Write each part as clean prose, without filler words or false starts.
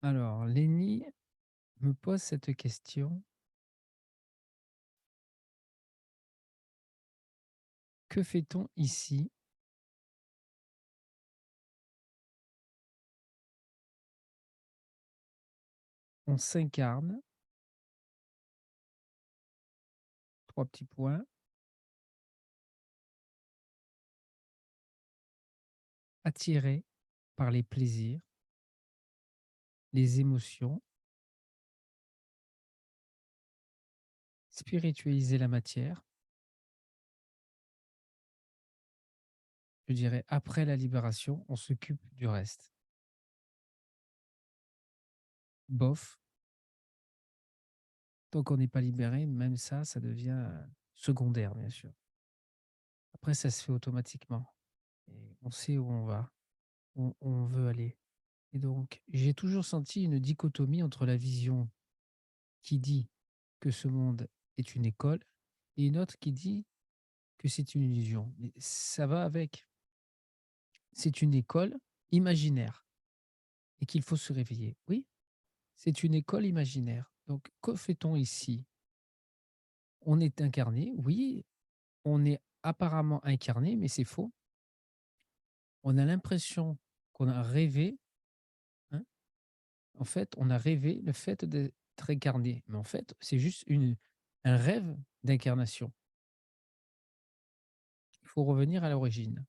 Alors, Lenny me pose cette question. Que fait-on ici? On s'incarne, 3 petits points, attiré par les plaisirs, les émotions, spiritualiser la matière. Je dirais après la libération, on s'occupe du reste. Bof, tant qu'on n'est pas libéré, même ça devient secondaire, bien sûr. Après, ça se fait automatiquement. Et on sait où on va, où on veut aller. Et donc, j'ai toujours senti une dichotomie entre la vision qui dit que ce monde est une école et une autre qui dit que c'est une illusion. Mais ça va avec. C'est une école imaginaire et qu'il faut se réveiller. Oui, c'est une école imaginaire. Donc, que fait-on ici? On est incarné, oui, on est apparemment incarné, mais c'est faux. On a l'impression qu'on a rêvé, hein. En fait, on a rêvé le fait d'être incarné. Mais en fait, c'est juste un rêve d'incarnation. Il faut revenir à l'origine.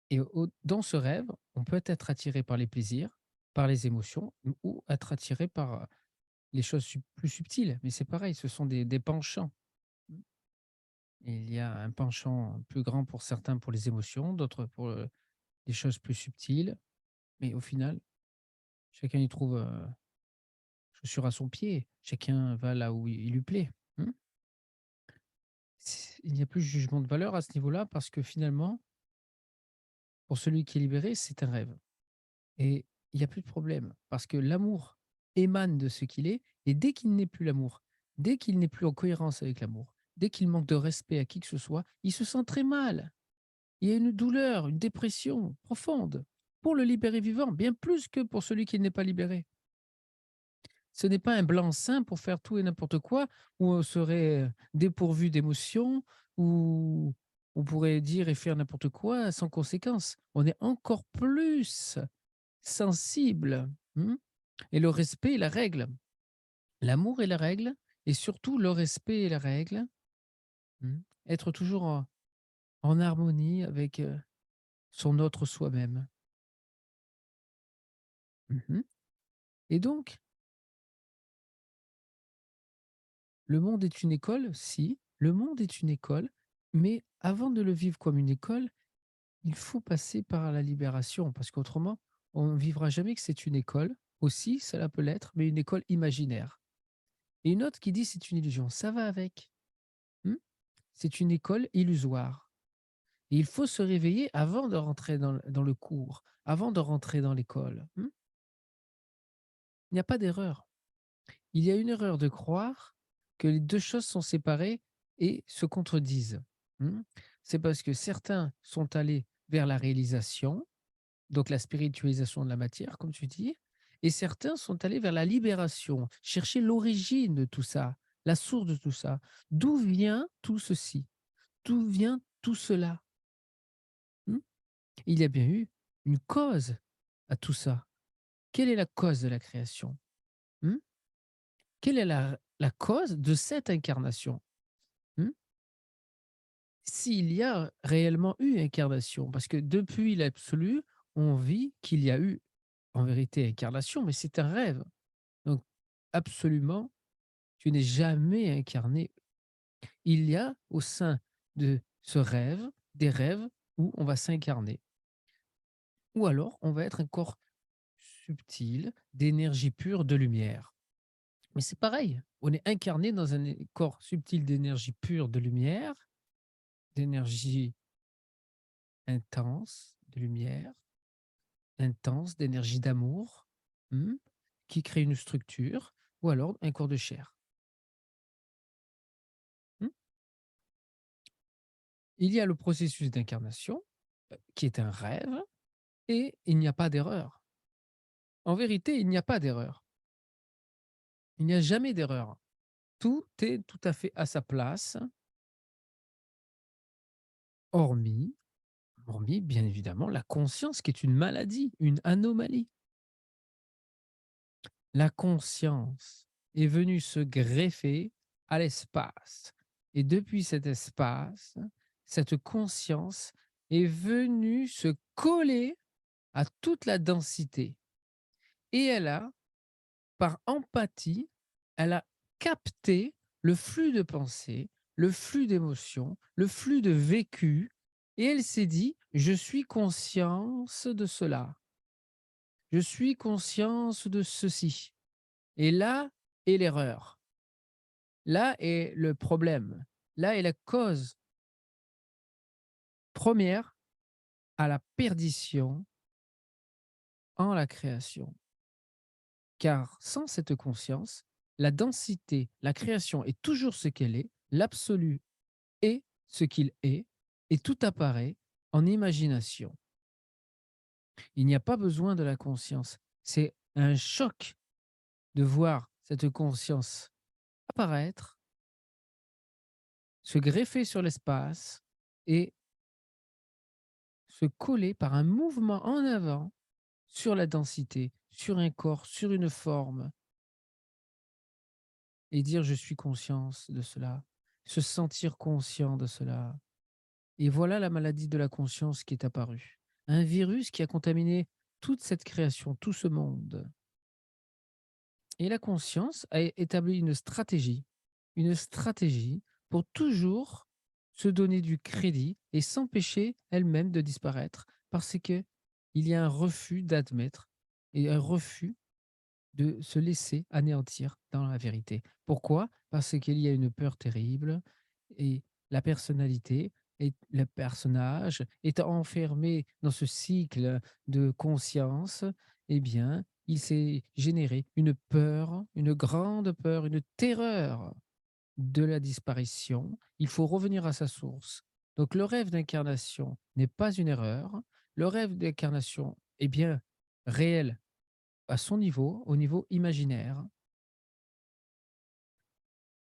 Et dans ce rêve, on peut être attiré par les plaisirs, par les émotions, ou être attiré par les choses plus subtiles. Mais c'est pareil, ce sont des penchants. Et il y a un penchant plus grand pour certains pour les émotions, d'autres pour les choses plus subtiles. Mais au final, chacun y trouve chaussure à son pied. Chacun va là où il lui plaît. Hmm. Il n'y a plus de jugement de valeur à ce niveau-là parce que finalement, pour celui qui est libéré, c'est un rêve. Et il n'y a plus de problème parce que l'amour émane de ce qu'il est et dès qu'il n'est plus l'amour, dès qu'il n'est plus en cohérence avec l'amour, dès qu'il manque de respect à qui que ce soit, il se sent très mal. Il y a une douleur, une dépression profonde pour le libéré vivant, bien plus que pour celui qui n'est pas libéré. Ce n'est pas un blanc-seing pour faire tout et n'importe quoi, où on serait dépourvu d'émotions, où on pourrait dire et faire n'importe quoi sans conséquence. On est encore plus sensible. Et le respect est la règle. L'amour est la règle, et surtout le respect est la règle. Être toujours en harmonie avec son autre soi-même. Mhm. Et donc, le monde est une école, si, le monde est une école, mais avant de le vivre comme une école, il faut passer par la libération, parce qu'autrement, on ne vivra jamais que c'est une école, aussi, cela peut l'être, mais une école imaginaire. Et une autre qui dit c'est une illusion, ça va avec. Hmm. C'est une école illusoire. Et il faut se réveiller avant de rentrer dans le cours, avant de rentrer dans l'école. Il n'y a pas d'erreur. Il y a une erreur de croire que les deux choses sont séparées et se contredisent. Hmm. C'est parce que certains sont allés vers la réalisation, donc la spiritualisation de la matière, comme tu dis, et certains sont allés vers la libération, chercher l'origine de tout ça, la source de tout ça. D'où vient tout ceci? D'où vient tout cela? Hmm. Il y a bien eu une cause à tout ça. Quelle est la cause de la création? Hmm. Quelle est la cause de cette incarnation? Hmm. S'il y a réellement eu incarnation, parce que depuis l'absolu, on vit qu'il y a eu en vérité incarnation, mais c'est un rêve. Donc, absolument, tu n'es jamais incarné. Il y a au sein de ce rêve des rêves où on va s'incarner. Ou alors, on va être un corps subtil, d'énergie pure, de lumière. Mais c'est pareil, on est incarné dans un corps subtil d'énergie pure, de lumière, d'énergie intense, de lumière, intense, d'énergie d'amour, hmm, qui crée une structure, ou alors un corps de chair. Hmm. Il y a le processus d'incarnation, qui est un rêve, et il n'y a pas d'erreur. En vérité, il n'y a pas d'erreur. Il n'y a jamais d'erreur. Tout est tout à fait à sa place, hormis hormis bien évidemment la conscience qui est une maladie, une anomalie. La conscience est venue se greffer à l'espace et depuis cet espace, cette conscience est venue se coller à toute la densité et elle a, par empathie, elle a capté le flux de pensée, le flux d'émotions, le flux de vécu et elle s'est dit: «Je suis conscience de cela. Je suis conscience de ceci» et là est l'erreur. Là est le problème. Là est la cause première à la perdition en la création. Car sans cette conscience, la densité, la création est toujours ce qu'elle est, l'absolu est ce qu'il est, et tout apparaît en imagination. Il n'y a pas besoin de la conscience. C'est un choc de voir cette conscience apparaître, se greffer sur l'espace et se coller par un mouvement en avant sur la densité, sur un corps, sur une forme, et dire je suis conscience de cela, se sentir conscient de cela. Et voilà la maladie de la conscience qui est apparue. Un virus qui a contaminé toute cette création, tout ce monde. Et la conscience a établi une stratégie pour toujours se donner du crédit et s'empêcher elle-même de disparaître parce que il y a un refus d'admettre et un refus de se laisser anéantir dans la vérité. Pourquoi? Parce qu'il y a une peur terrible et la personnalité et le personnage est enfermé dans ce cycle de conscience, eh bien, il s'est généré une peur, une grande peur, une terreur de la disparition. Il faut revenir à sa source. Donc le rêve d'incarnation n'est pas une erreur. Le rêve d'incarnation est bien réel à son niveau, au niveau imaginaire.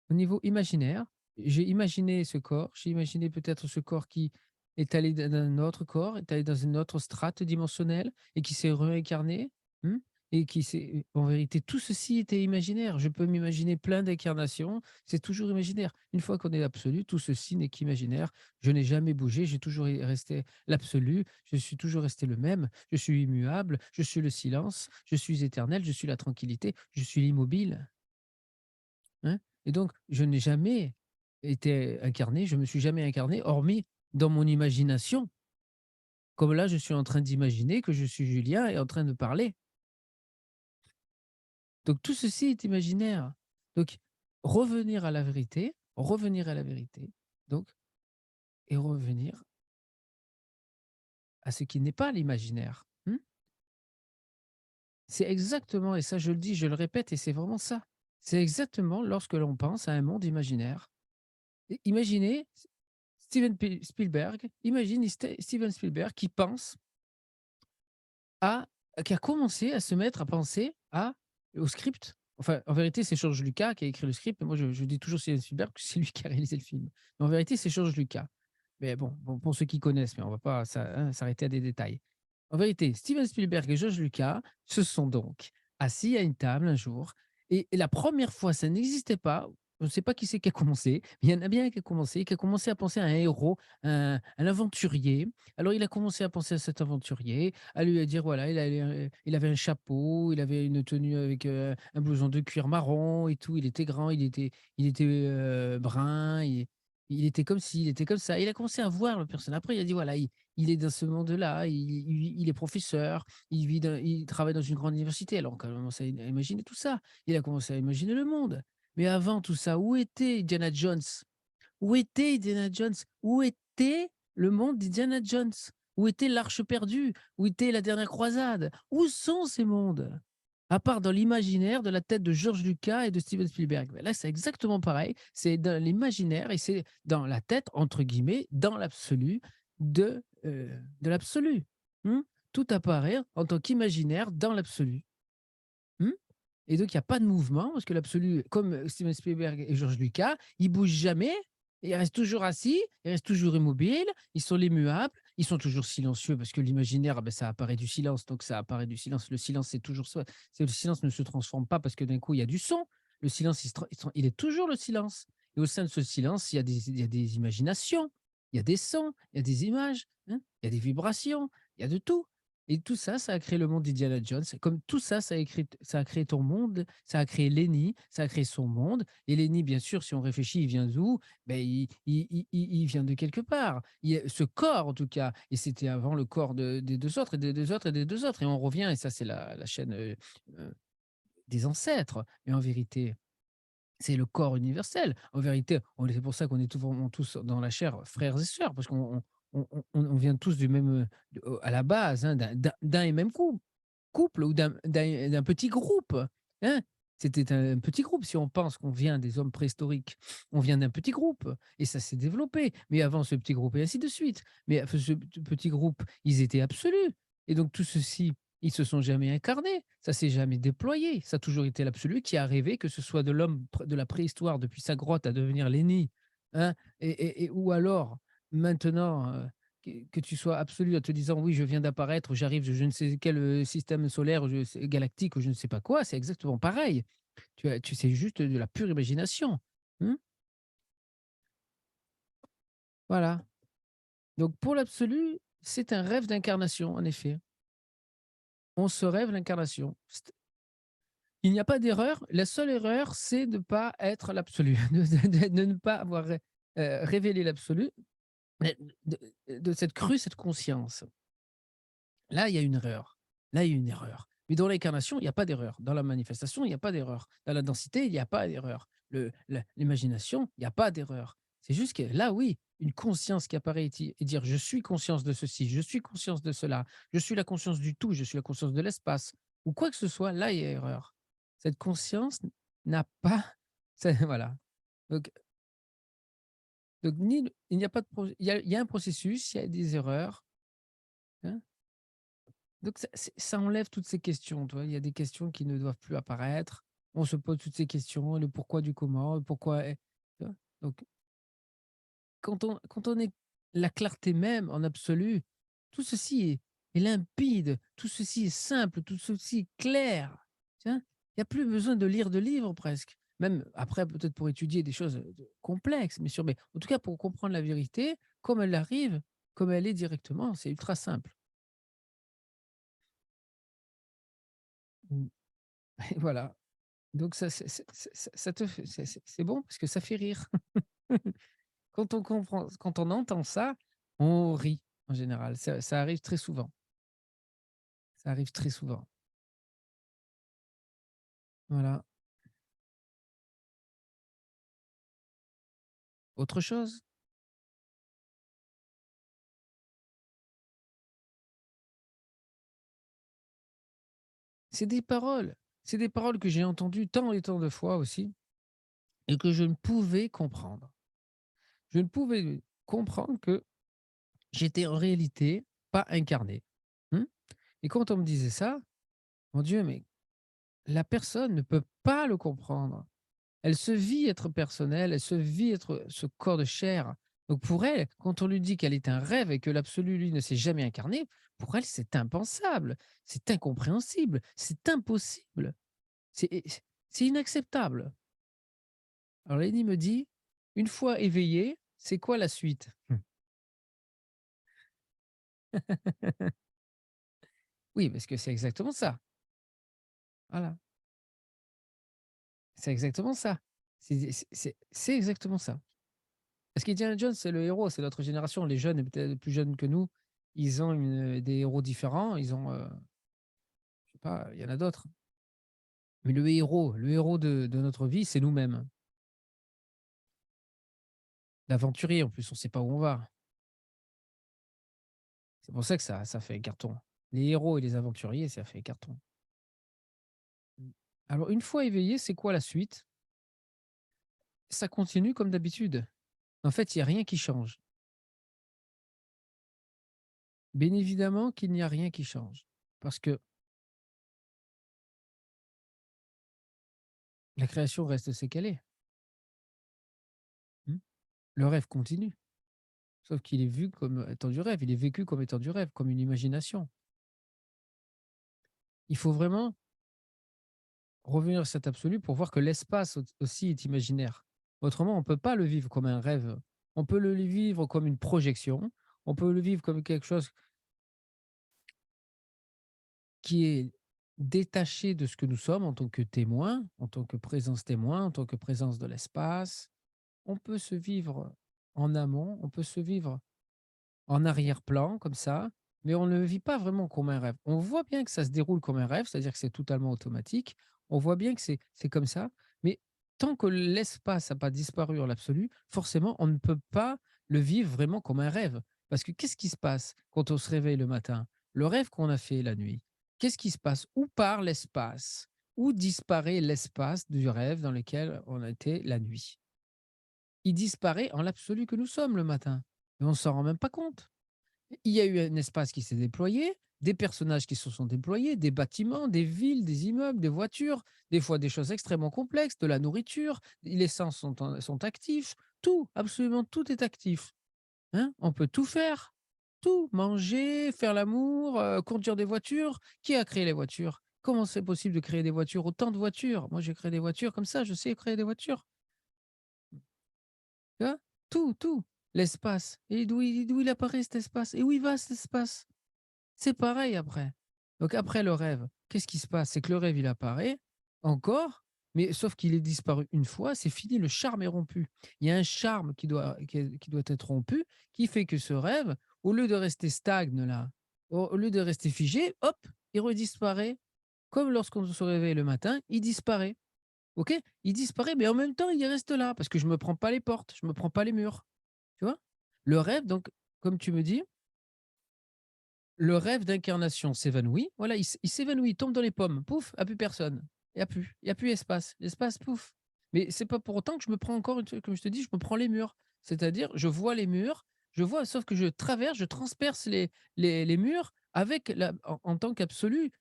Au niveau imaginaire, j'ai imaginé ce corps, j'ai imaginé peut-être ce corps qui est allé dans un autre corps, est allé dans une autre strate dimensionnelle et qui s'est réincarné, mmh, et qui s'est en vérité, tout ceci était imaginaire. Je peux m'imaginer plein d'incarnations, c'est toujours imaginaire. Une fois qu'on est l'absolu, tout ceci n'est qu'imaginaire. Je n'ai jamais bougé, j'ai toujours resté l'absolu, je suis toujours resté le même, je suis immuable, je suis le silence, je suis éternel, je suis la tranquillité, je suis l'immobile. Hein? Et donc, je n'ai jamais été incarné, je me suis jamais incarné, hormis dans mon imagination. Comme là, je suis en train d'imaginer que je suis Julien et en train de parler. Donc, tout ceci est imaginaire. Donc, revenir à la vérité, donc, et revenir à ce qui n'est pas l'imaginaire. C'est exactement, et ça je le dis, je le répète, et c'est vraiment ça. C'est exactement lorsque l'on pense à un monde imaginaire. Imaginez Spielberg, imagine Steven Spielberg qui pense à qui a commencé à se mettre à penser au script. Enfin, en vérité, c'est George Lucas qui a écrit le script, mais moi je dis toujours Steven Spielberg parce que c'est lui qui a réalisé le film. Mais en vérité, c'est George Lucas. Mais bon, pour ceux qui connaissent, mais on va pas s'arrêter à des détails. En vérité, Steven Spielberg et George Lucas se sont donc assis à une table un jour et la première fois, ça n'existait pas. On ne sait pas qui c'est qui a commencé, mais il y en a bien un qui a commencé à penser à un héros, un aventurier. Alors il a commencé à penser à cet aventurier, à lui dire voilà, il avait un chapeau, il avait une tenue avec, un blouson de cuir marron et tout, il était grand, il était, brun, il était comme ci, il était comme ça. Il a commencé à voir le personnage. Après il a dit voilà, il est dans ce monde-là, il est professeur, il travaille dans une grande université. Alors on commence à imaginer tout ça. Il a commencé à imaginer le monde. Mais avant tout ça, où était Indiana Jones? Où était Indiana Jones? Où était le monde d'Indiana Jones? Où était l'Arche perdue? Où était la dernière croisade? Où sont ces mondes? À part dans l'imaginaire de la tête de George Lucas et de Steven Spielberg. Mais là, c'est exactement pareil. C'est dans l'imaginaire et c'est dans la tête, entre guillemets, dans l'absolu de l'absolu. Hmm. Tout apparaît en tant qu'imaginaire dans l'absolu. Et donc il y a pas de mouvement parce que l'absolu, comme, Steven Spielberg et George Lucas, ils bougent jamais, ils restent toujours assis, ils restent toujours immobiles, ils sont immuables, ils sont toujours silencieux parce que l'imaginaire, bah, ça apparaît du silence, donc ça apparaît du silence. Le silence, c'est toujours ça, c'est le silence ne se transforme pas parce que d'un coup, il y a du son. Le silence, il est toujours le silence et au sein de ce silence, il y a des imaginations, il y a des sons, il y a des images, hein, il y a des vibrations, il y a de tout. Et tout ça, ça a créé le monde d'Indiana Jones. Comme tout ça, ça a créé ton monde, ça a créé Lenny, ça a créé son monde. Et Lenny, bien sûr, si on réfléchit, il vient d'où? Ben, il vient de quelque part. Ce corps, en tout cas, et c'était avant le corps des deux autres, et des deux autres, et des deux autres. Et on revient, et ça, c'est la chaîne euh, des ancêtres. Mais en vérité, c'est le corps universel. En vérité, c'est pour ça qu'on est vraiment tous dans la chair frères et sœurs, parce qu'on vient tous du même, à la base, hein, d'un et même couple ou d'un petit groupe. Hein. C'était un petit groupe. Si on pense qu'on vient des hommes préhistoriques, on vient d'un petit groupe et ça s'est développé. Mais avant ce petit groupe et ainsi de suite. Mais ce petit groupe, ils étaient absolus. Et donc tout ceci, ils se sont jamais incarnés. Ça s'est jamais déployé. Ça a toujours été l'absolu qui a rêvé que ce soit de l'homme de la préhistoire depuis sa grotte à devenir l'aîné. Hein, ou alors maintenant, que tu sois absolu en te disant: «Oui, je viens d'apparaître, j'arrive de je ne sais quel, système solaire, galactique ou je ne sais pas quoi», c'est exactement pareil. C'est juste de la pure imagination. Mmh, voilà. Donc pour l'absolu, c'est un rêve d'incarnation, en effet. On se rêve l'incarnation. Il n'y a pas d'erreur. La seule erreur, c'est de ne pas être l'absolu, de ne pas avoir révélé l'absolu, mais de cette crue, cette conscience. Là, il y a une erreur. Là, il y a une erreur. Mais dans l'incarnation, il n'y a pas d'erreur. Dans la manifestation, il n'y a pas d'erreur. Dans la densité, il n'y a pas d'erreur. L'imagination, il n'y a pas d'erreur. C'est juste que là, oui, une conscience qui apparaît et dire je suis conscience de ceci, je suis conscience de cela, je suis la conscience du tout, je suis la conscience de l'espace, ou quoi que ce soit, là, il y a erreur. Cette conscience n'a pas. Voilà. Donc, il n'y a pas de. Il y a un processus, il y a des erreurs. Hein. Donc ça enlève toutes ces questions, tu vois? Il y a des questions qui ne doivent plus apparaître. On se pose toutes ces questions, le pourquoi du comment, le pourquoi est tu vois? Donc quand on est la clarté même en absolu, tout ceci est limpide, tout ceci est simple, tout ceci est clair, tu vois? Il y a plus besoin de lire de livres presque. Même après peut-être pour étudier des choses, complexes, bien sûr, mais en tout cas pour comprendre la vérité comme elle arrive, comme elle est directement, c'est ultra simple. Mmh. Et voilà. Donc ça te fait c'est bon parce que ça fait rire. Quand on entend ça, on rit en général. Ça arrive très souvent. Ça arrive très souvent. Voilà. Autre chose? C'est des paroles. C'est des paroles que j'ai entendues tant et tant de fois aussi et que je ne pouvais comprendre. Je ne pouvais comprendre que j'étais en réalité pas incarné. Mmh? Et quand on me disait ça, mon Dieu, mais la personne ne peut pas le comprendre. Elle se vit être personnelle, elle se vit être ce corps de chair. Donc pour elle, quand on lui dit qu'elle est un rêve et que l'absolu, lui, ne s'est jamais incarné, pour elle, c'est impensable, c'est incompréhensible, c'est impossible, c'est c'est inacceptable. Alors Lenny me dit, une fois éveillé, c'est quoi la suite? Oui, parce que c'est exactement ça. Voilà, c'est exactement ça. C'est exactement ça. Parce qu'Indiana Jones, c'est le héros, c'est notre génération. Les jeunes, et peut-être plus jeunes que nous, ils ont des héros différents. Ils ont, je sais pas, il y en a d'autres. Mais le héros de notre vie, c'est nous-mêmes. L'aventurier, en plus, on ne sait pas où on va. C'est pour ça que ça fait carton. Les héros et les aventuriers, ça fait carton. Alors, une fois éveillé, c'est quoi la suite? Ça continue comme d'habitude. En fait, il y a rien qui change. Bien évidemment qu'il n'y a rien qui change. Parce que La création reste ce qu'elle est. Mmh. Le rêve continue, sauf qu'il est vu comme étant du rêve, il est vécu comme étant du rêve, comme une imagination. Il faut vraiment revenir à cet absolu pour voir que l'espace aussi est imaginaire. Autrement, on ne peut pas le vivre comme un rêve. On peut le vivre comme une projection, on peut le vivre comme quelque chose qui est détaché de ce que nous sommes en tant que témoin, en tant que présence témoin, en tant que présence de l'espace. On peut se vivre en amont, on peut se vivre en arrière-plan comme ça, mais on ne le vit pas vraiment comme un rêve. On voit bien que ça se déroule comme un rêve, c'est-à-dire que c'est totalement automatique. On voit bien que c'est comme ça, mais tant que l'espace n'a pas disparu en l'absolu, forcément, on ne peut pas le vivre vraiment comme un rêve. Parce que qu'est-ce qui se passe quand on se réveille le matin? Le rêve qu'on a fait la nuit, qu'est-ce qui se passe? Où part l'espace? Où disparaît l'espace du rêve dans lequel on a été la nuit? Il disparaît en l'absolu que nous sommes le matin. Et on ne s'en rend même pas compte. Il y a eu un espace qui s'est déployé, des personnages qui se sont déployés, des bâtiments, des villes, des immeubles, des voitures, des fois des choses extrêmement complexes, de la nourriture, les sens sont actifs, tout, absolument tout est actif. Hein. On peut tout faire, tout, manger, faire l'amour, conduire des voitures. Qui a créé les voitures? Comment c'est possible de créer des voitures, autant de voitures? Moi, j'ai créé des voitures comme ça, je sais créer des voitures. Tu vois? Tout, tout. L'espace. Et d'où il apparaît cet espace? Et où il va cet espace? C'est pareil après. Donc après le rêve, qu'est-ce qui se passe? C'est que le rêve, il apparaît encore, mais sauf qu'il est disparu une fois, c'est fini, le charme est rompu. Il y a un charme qui doit être rompu, qui fait que ce rêve, au lieu de rester stagne là, au lieu de rester figé, hop, il redisparaît. Comme lorsqu'on se réveille le matin, il disparaît. OK? Il disparaît, mais en même temps, il reste là parce que je me prends pas les portes, je me prends pas les murs. Tu vois? Le rêve, donc, comme tu me dis, le rêve d'incarnation s'évanouit. Voilà, il s'évanouit, il tombe dans les pommes. Pouf, il y a plus personne. Il y a plus espace. L'espace, pouf. Mais c'est pas pour autant que je me prends encore, comme je te dis, je me prends les murs. C'est-à-dire, je vois les murs, je vois, sauf que je traverse, je transperce les murs avec en tant qu'absolu.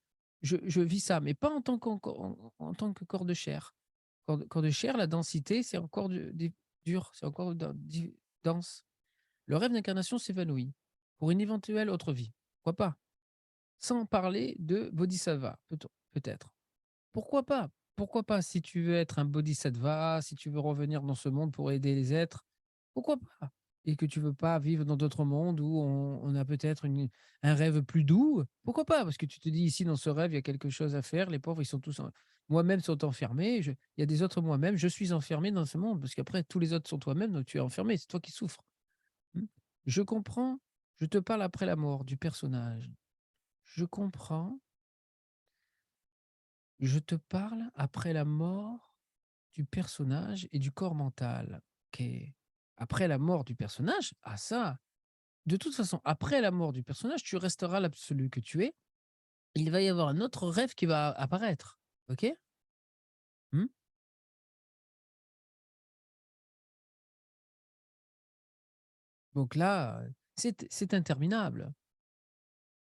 Je vis ça, mais pas en tant que corps de chair. Corps de chair, la densité, c'est encore dur, c'est encore dense. Le rêve d'incarnation s'évanouit pour une éventuelle autre vie. Pourquoi pas? Sans parler de bodhisattva, peut-être. Pourquoi pas? Pourquoi pas? Si tu veux être un bodhisattva, si tu veux revenir dans ce monde pour aider les êtres, pourquoi pas? Et que tu veux pas vivre dans d'autres mondes où on a peut-être un rêve plus doux, pourquoi pas? Parce que tu te dis ici dans ce rêve, il y a quelque chose à faire, les pauvres, ils sont tous moi-même sont enfermés, il y a des autres moi-même, je suis enfermé dans ce monde, parce qu'après tous les autres sont toi-même, donc tu es enfermé, c'est toi qui souffres. Mmh. Je comprends, je te parle après la mort du personnage. Je comprends, je te parle après la mort du personnage et du corps mental. OK. Après la mort du personnage, ah ça, de toute façon, après la mort du personnage, tu resteras l'absolu que tu es. Il va y avoir un autre rêve qui va apparaître. OK? Mmh? Donc là, c'est interminable.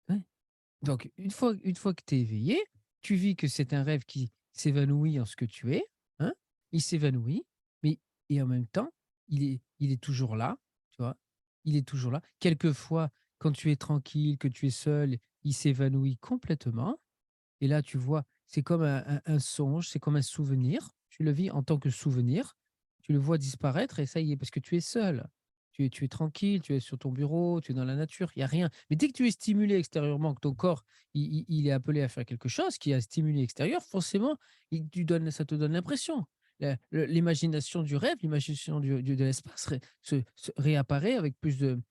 Ouais. Donc une fois que tu es éveillé, tu vis que c'est un rêve qui s'évanouit en ce que tu es, hein, il s'évanouit, mais et en même temps, il est toujours là, tu vois? Il est toujours là. Quelquefois, quand tu es tranquille, que tu es seul, il s'évanouit complètement et là, tu vois, c'est comme un songe, c'est comme un souvenir. Tu le vis en tant que souvenir, tu le vois disparaître et ça y est, parce que tu es seul. Tu es tranquille, tu es sur ton bureau, tu es dans la nature, il y a rien. Mais dès que tu es stimulé extérieurement, que ton corps, il est appelé à faire quelque chose qui a stimulé extérieur, forcément, ça te donne l'impression. L'imagination du rêve, l'imagination de l'espace se réapparaît avec plus de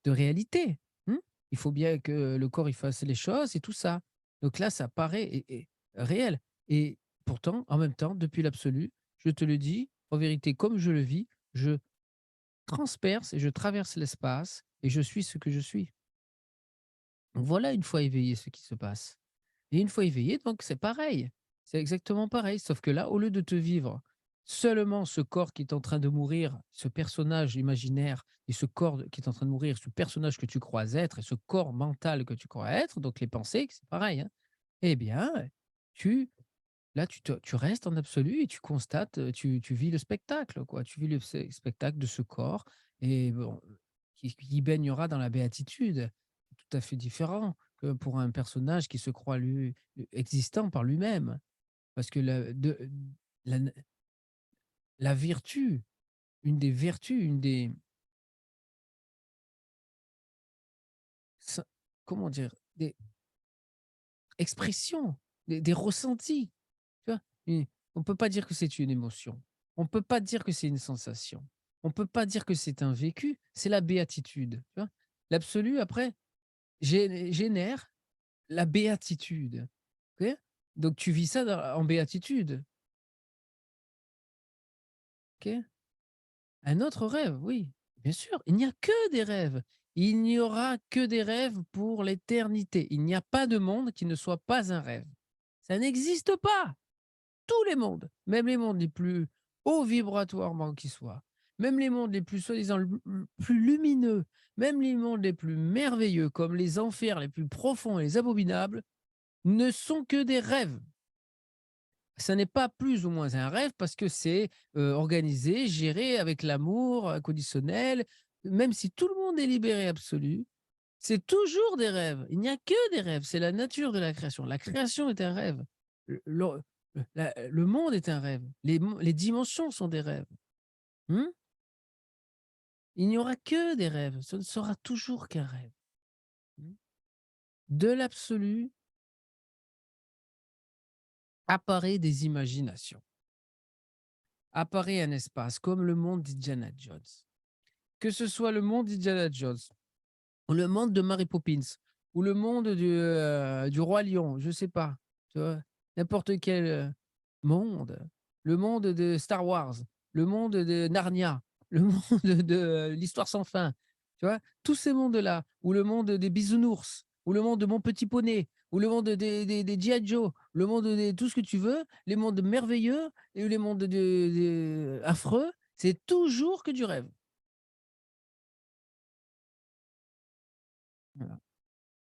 réalité. Mmh? Il faut bien que le corps, il fasse les choses et tout ça. Donc là, ça paraît réel et pourtant, en même temps, depuis l'absolu, je te le dis, en vérité, comme je le vis, je transperce et je traverse l'espace et je suis ce que je suis. Donc voilà, une fois éveillé, ce qui se passe. Et une fois éveillé, donc c'est pareil. C'est exactement pareil, sauf que là, au lieu de te vivre seulement ce corps qui est en train de mourir, ce personnage imaginaire et ce corps qui est en train de mourir, ce personnage que tu crois être et ce corps mental que tu crois être, donc les pensées, c'est pareil, hein, eh bien, tu Là, tu restes en absolu et tu constates, tu vis le spectacle, quoi. Tu vis le spectacle de ce corps et bon, qui baignera dans la béatitude. Tout à fait différent que pour un personnage qui se croit lui existant par lui-même. Parce que la la vertu, une des vertus, une des s comment dire? Des expressions, des ressentis, tu vois? Et on peut pas dire que c'est une émotion. On peut pas dire que c'est une sensation. On peut pas dire que c'est un vécu, c'est la béatitude, tu vois? L'absolu après génère la béatitude, OK? Donc tu vis ça en béatitude, OK? Un autre rêve, oui, bien sûr, il n'y a que des rêves. Il n'y aura que des rêves pour l'éternité. Il n'y a pas de monde qui ne soit pas un rêve. Ça n'existe pas! Tous les mondes, même les mondes les plus hauts vibratoirement qui soient, même les mondes les plus soi-disant plus lumineux, même les mondes les plus merveilleux comme les enfers les plus profonds et les abominables, ne sont que des rêves. Ça n'est pas plus ou moins un rêve parce que c'est, organisé, géré avec l'amour inconditionnel. Même si tout le monde est libéré absolu, c'est toujours des rêves. Il n'y a que des rêves, c'est la nature de la création. La création est un rêve. Le monde est un rêve. Les dimensions sont des rêves. Mmh? Il n'y aura que des rêves, ce ne sera toujours qu'un rêve. Mmh. De l'absolu apparaît des imaginations, apparaît un espace comme le monde d'Indiana Jones. Que ce soit le monde d'Indiana Jones, ou le monde de Mary Poppins, ou le monde du Roi Lion, je sais pas, tu vois? N'importe quel, monde, le monde de Star Wars, le monde de Narnia, le monde de l'Histoire sans fin, tu vois? Tous ces mondes-là, ou le monde des Bisounours, ou le monde de Mon Petit Poney, ou le monde des G.I. Joe, le monde de tout ce que tu veux, les mondes merveilleux et les mondes de affreux, c'est toujours que du rêve. Voilà.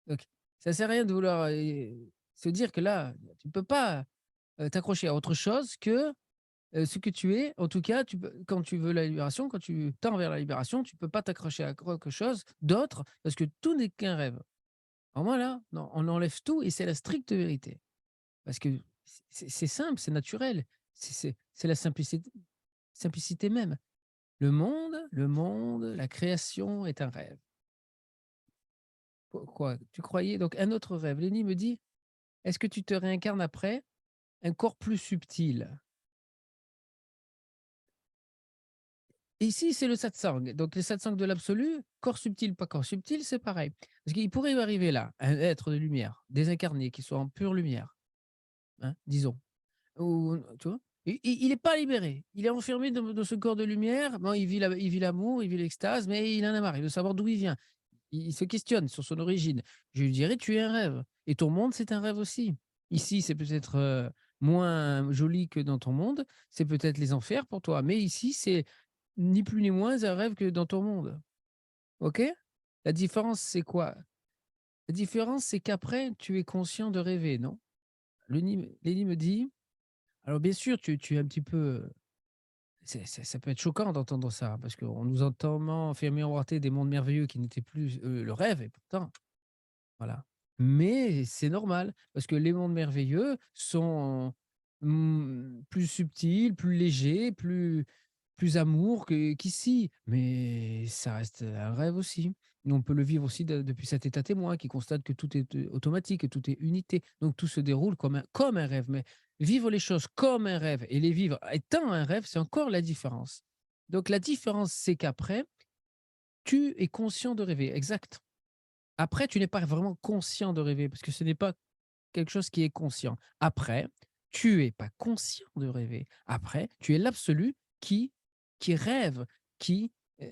Donc, ça sert à rien de vouloir, se dire que là, tu peux pas, t'accrocher à autre chose que, ce que tu es. En tout cas, tu peux quand tu veux la libération, quand tu tends vers la libération, tu peux pas t'accrocher à quelque chose d'autre parce que tout n'est qu'un rêve. Alors moi là, non, on enlève tout et c'est la stricte vérité. Parce que c'est simple, c'est naturel, c'est la simplicité même. Le monde, la création est un rêve. Quoi? Tu croyais donc un autre rêve. Lenny me dit: «Est-ce que tu te réincarnes après un corps plus subtil?» Et ici, c'est le satsang. Donc le satsang de l'absolu, corps subtil, pas corps subtil, c'est pareil. Parce qu'il pourrait arriver là, un être de lumière, désincarné, qui soit en pure lumière, hein, disons. Ou, tu vois? Et il est pas libéré. Il est enfermé dans ce corps de lumière. Bon, il vit l'amour, il vit l'extase, mais il en a marre. Il veut savoir d'où il vient. Il se questionne sur son origine. Je lui dirais: «Tu es un rêve et ton monde, c'est un rêve aussi». Ici, c'est peut-être, moins joli que dans ton monde, c'est peut-être les enfers pour toi, mais ici, c'est ni plus ni moins un rêve que dans ton monde. OK? La différence, c'est quoi? La différence, c'est qu'après, tu es conscient de rêver, non? Léni me dit: «Alors bien sûr, tu es un petit peu, ça peut être choquant d'entendre ça, parce qu'on nous a tellement fait miroiter des mondes merveilleux qui n'étaient plus, le rêve et pourtant voilà. Mais c'est normal parce que les mondes merveilleux sont, plus subtils, plus légers, plus amour qu'ici. Mais ça reste un rêve aussi. Nous, on peut le vivre aussi depuis cet état témoin qui constate que tout est, automatique, que tout est unité. Donc tout se déroule comme un rêve. Mais vivre les choses comme un rêve et les vivre étant un rêve, c'est encore la différence. Donc la différence, c'est qu'après, tu es conscient de rêver. Exact. Après, tu n'es pas vraiment conscient de rêver parce que ce n'est pas quelque chose qui est conscient. Après, tu es pas conscient de rêver. Après, tu es l'absolu qui rêve, qui, heu,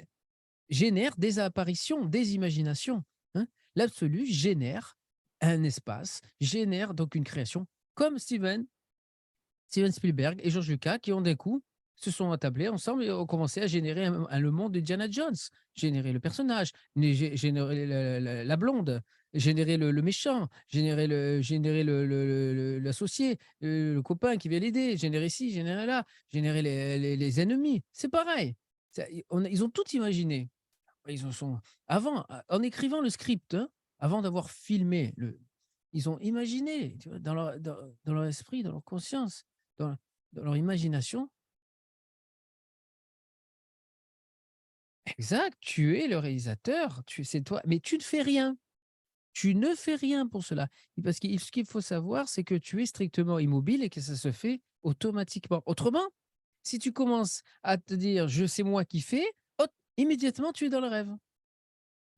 génère des apparitions, des imaginations, hein. L'absolu génère un espace, génère donc une création comme Steven Spielberg et George Lucas qui ont d'un coup se sont attablés ensemble et ont commencé à générer le monde de Indiana Jones, générer le personnage, générer la blonde. générer le méchant, générer l'associé, le copain qui vient l'aider, générer ci, générer là, générer les ennemis. C'est pareil. Ils ont tout imaginé. Ils en sont avant, en écrivant le script, hein, avant d'avoir filmé ils ont imaginé, tu vois, dans leur esprit, dans leur conscience, dans dans leur imagination. Exact, tu es le réalisateur, c'est toi, mais tu ne fais rien. Tu ne fais rien pour cela. Parce que ce qu'il faut savoir, c'est que tu es strictement immobile et que ça se fait automatiquement. Autrement, si tu commences à te dire: «Je c'est moi qui fais», hop, immédiatement tu es dans le rêve.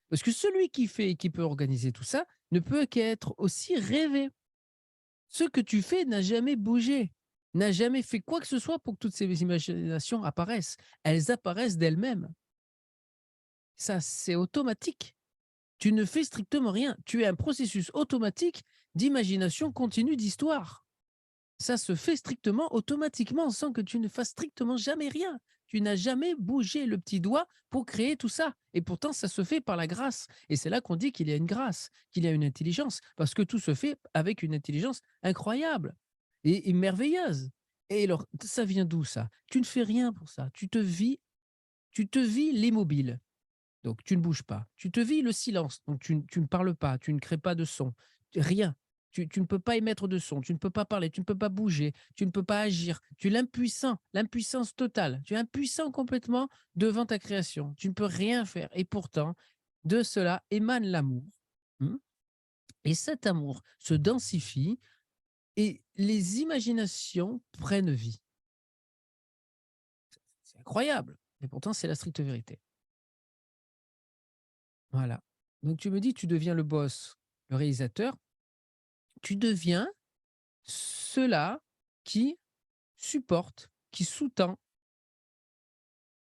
Parce que celui qui fait et qui peut organiser tout ça ne peut qu'être aussi rêvé. Ce que tu fais n'a jamais bougé, n'a jamais fait quoi que ce soit pour que toutes ces imaginations apparaissent. Elles apparaissent d'elles-mêmes. Ça, c'est automatique. Tu ne fais strictement rien. Tu es un processus automatique d'imagination continue d'histoire. Ça se fait strictement automatiquement sans que tu ne fasses strictement jamais rien. Tu n'as jamais bougé le petit doigt pour créer tout ça. Et pourtant, ça se fait par la grâce. Et c'est là qu'on dit qu'il y a une grâce, qu'il y a une intelligence, parce que tout se fait avec une intelligence incroyable et merveilleuse. Et alors, ça vient d'où ça? Tu ne fais rien pour ça. Tu te vis l'immobile. Donc tu ne bouges pas. Tu te vis le silence, donc tu ne parles pas, tu ne crées pas de son, rien. Tu ne peux pas émettre de son, tu ne peux pas parler, tu ne peux pas bouger, tu ne peux pas agir. Tu es l'impuissant, l'impuissance totale. Tu es impuissant complètement devant ta création. Tu ne peux rien faire et pourtant, de cela émane l'amour, mmh, et cet amour se densifie et les imaginations prennent vie. C'est incroyable et pourtant c'est la stricte vérité. Voilà. Donc tu me dis, tu deviens le boss, le réalisateur. Tu deviens cela qui supporte, qui sous-tend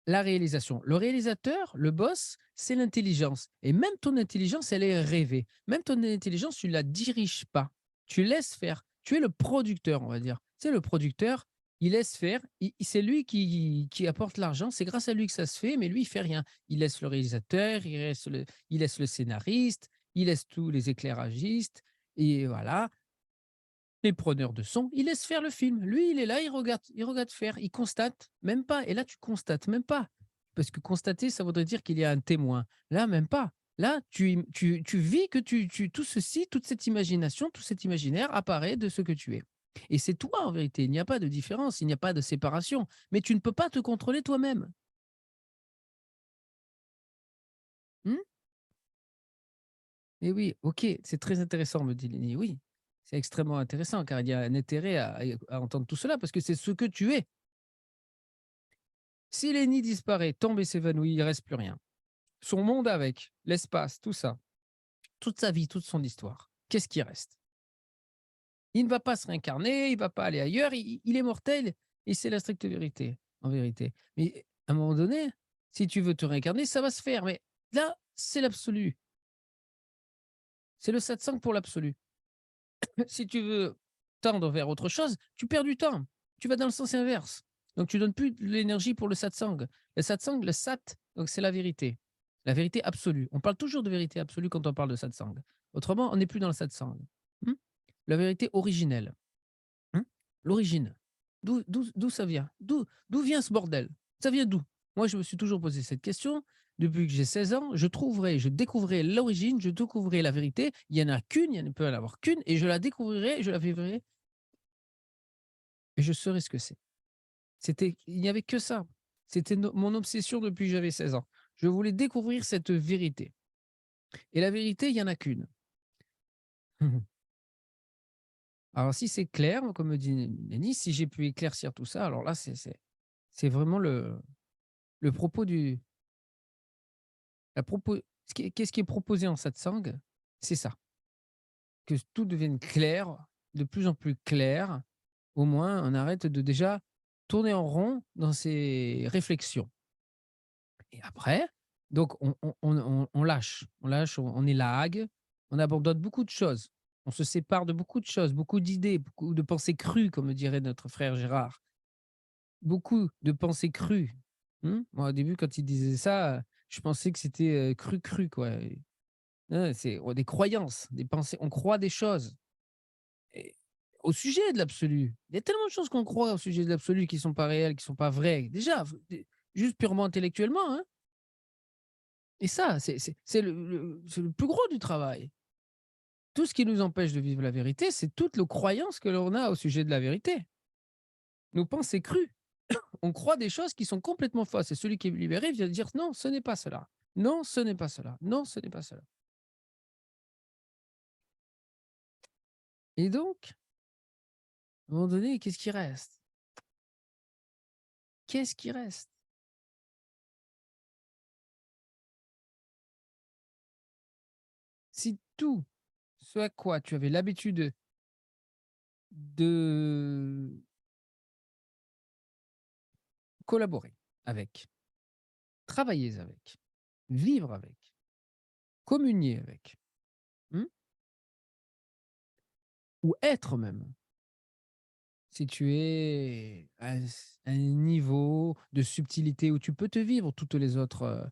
la réalisation. Le réalisateur, le boss, c'est l'intelligence. Et même ton intelligence, elle est rêvée. Même ton intelligence, tu ne la diriges pas. Tu laisses faire. Tu es le producteur, on va dire. Tu sais, le producteur, il laisse faire. C'est lui qui apporte l'argent. C'est grâce à lui que ça se fait, mais lui, il fait rien. Il laisse le réalisateur, il laisse le scénariste, il laisse tous les éclairagistes. Et voilà, les preneurs de son, ils laissent faire le film. Lui, il est là, il regarde faire, il constate même pas. Et là, tu constates même pas. Parce que constater, ça voudrait dire qu'il y a un témoin. Là, même pas. Là, tu vis que tout ceci, toute cette imagination, tout cet imaginaire apparaît de ce que tu es. Et c'est toi, en vérité. Il n'y a pas de différence, il n'y a pas de séparation. Mais tu ne peux pas te contrôler toi-même. Hmm. Et oui, ok, c'est très intéressant, me dit Lenny. Oui, c'est extrêmement intéressant, car il y a un intérêt à entendre tout cela, parce que c'est ce que tu es. Si Lenny disparaît, tombe et s'évanouit, il ne reste plus rien. Son monde avec, l'espace, tout ça, toute sa vie, toute son histoire, qu'est-ce qui reste? Il ne va pas se réincarner, il ne va pas aller ailleurs, il est mortel et c'est la stricte vérité, en vérité. Mais à un moment donné, si tu veux te réincarner, ça va se faire. Mais là, c'est l'absolu. C'est le satsang pour l'absolu. Si tu veux tendre vers autre chose, tu perds du temps. Tu vas dans le sens inverse. Donc tu donnes plus de l'énergie pour le satsang. Le satsang, le sat, donc c'est la vérité absolue. On parle toujours de vérité absolue quand on parle de satsang. Autrement, on n'est plus dans le satsang. Hmm. La vérité originelle. Hmm. L'origine. D'où ça vient? D'où vient ce bordel? Ça vient d'où? Moi, je me suis toujours posé cette question. Depuis que j'ai 16 ans, je découvrirai l'origine, je découvrirai la vérité. Il y en a qu'une, il ne peut y en avoir qu'une, et je la découvrirai, je la vivrai, et je saurai ce que c'est. Il n'y avait que ça. C'était mon obsession depuis que j'avais 16 ans. Je voulais découvrir cette vérité. Et la vérité, il n'y en a qu'une. Alors, si c'est clair, comme me dit Denis, si j'ai pu éclaircir tout ça, alors là, c'est vraiment le propos du. Qu'est-ce qui est proposé en satsang? C'est ça. Que tout devienne clair, de plus en plus clair. Au moins, on arrête de déjà tourner en rond dans ses réflexions. Et après, donc on lâche, on élague, on abandonne beaucoup de choses. On se sépare de beaucoup de choses, beaucoup d'idées, beaucoup de pensées crues, comme dirait notre frère Gérard. Beaucoup de pensées crues. Moi, au début, quand il disait ça, je pensais que c'était cru, cru, quoi. C'est des croyances, des pensées. On croit des choses et au sujet de l'absolu. Il y a tellement de choses qu'on croit au sujet de l'absolu qui sont pas réelles, qui sont pas vraies. Déjà, juste purement intellectuellement, hein. Et ça, c'est c'est le plus gros du travail. Tout ce qui nous empêche de vivre la vérité, c'est toutes les croyances que l'on a au sujet de la vérité. Nos pensées crues. On croit des choses qui sont complètement fausses et celui qui est libéré vient de dire: «Non, ce n'est pas cela. Non, ce n'est pas cela. Non, ce n'est pas cela». Et donc, à un moment donné, qu'est-ce qui reste? Qu'est-ce qui reste? Si tout ce à quoi tu avais l'habitude de collaborer avec, travailler avec, vivre avec, communier avec, mmh, ou être même, si tu es à un niveau de subtilité où tu peux te vivre toutes les autres,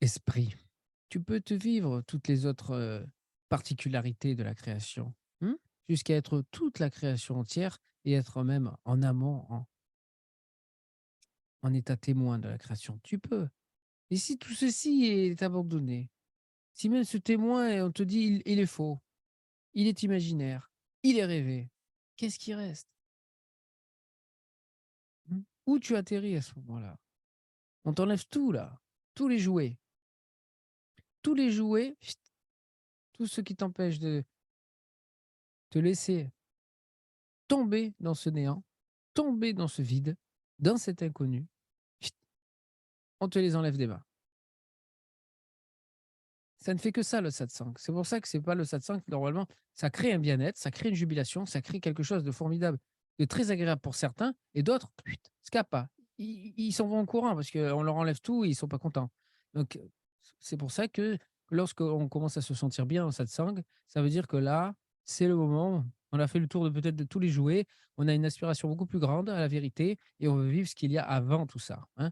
esprits, tu peux te vivre toutes les autres, particularités de la création, mmh, jusqu'à être toute la création entière et être même en amont, en état témoin de la création. Tu peux. Et si tout ceci est abandonné, si même ce témoin, on te dit: il est faux, il est imaginaire, il est rêvé», qu'est-ce qui reste? Mmh. Où tu atterris à ce moment-là? On t'enlève tout là, tous les jouets. Tous les jouets, chut, tout ce qui t'empêche de te laisser tomber dans ce néant, tomber dans ce vide, dans cet inconnu, chut, on te les enlève des mains. Ça ne fait que ça le satsang. C'est pour ça que c'est pas le satsang, normalement, ça crée un bien-être, ça crée une jubilation, ça crée quelque chose de formidable, de très agréable pour certains et d'autres, chut, scappa. Ils s'en vont en courant parce qu'on leur enlève tout et ils sont pas contents. Donc, c'est pour ça que lorsqu'on commence à se sentir bien dans satsang, ça veut dire que là, c'est le moment, on a fait le tour de peut-être de tous les jouets, on a une aspiration beaucoup plus grande à la vérité et on veut vivre ce qu'il y a avant tout ça, hein.